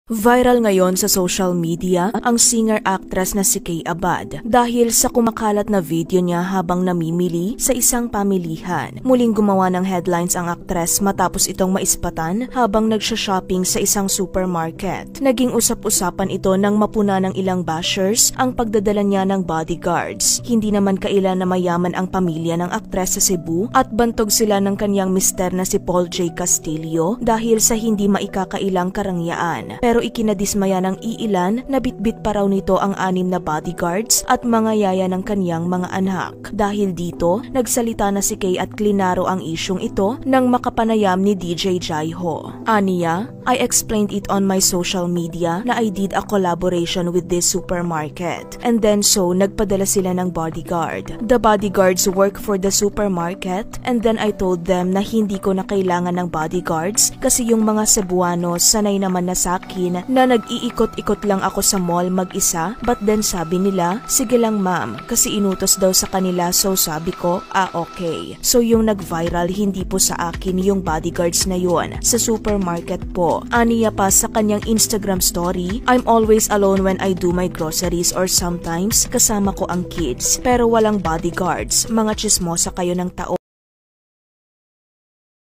Viral ngayon sa social media ang singer-actress na si Kay Abad dahil sa kumakalat na video niya habang namimili sa isang pamilihan. Muling gumawa ng headlines ang aktres matapos itong maispatan habang nagsha-shopping sa isang supermarket. Naging usap-usapan ito nang mapuna ng ilang bashers ang pagdadala niya ng bodyguards. Hindi naman kailan na mayaman ang pamilya ng aktres sa Cebu at bantog sila ng kanyang mister na si Paul J. Castillo dahil sa hindi maikakailang karangyaan. Pero ikinadismaya ng iilan na bitbit pa raw nito ang 6 na bodyguards at mga yaya ng kanyang mga anak. Dahil dito, nagsalita na si Kay at klinaro ang isyong ito nang makapanayam ni DJ Jaiho. Aniya, I explained it on my social media na I did a collaboration with this supermarket. And then so, nagpadala sila ng bodyguard. The bodyguards work for the supermarket and then I told them na hindi ko na kailangan ng bodyguards kasi yung mga Cebuano sanay naman na sa akin na nag-iikot-ikot lang ako sa mall mag-isa, but then sabi nila, sige lang ma'am, kasi inutos daw sa kanila, so sabi ko, okay. So yung nag-viral hindi po sa akin yung bodyguards na yun, sa supermarket po. Aniya pa sa kanyang Instagram story, I'm always alone when I do my groceries or sometimes kasama ko ang kids, pero walang bodyguards, mga chismosa kayo ng tao.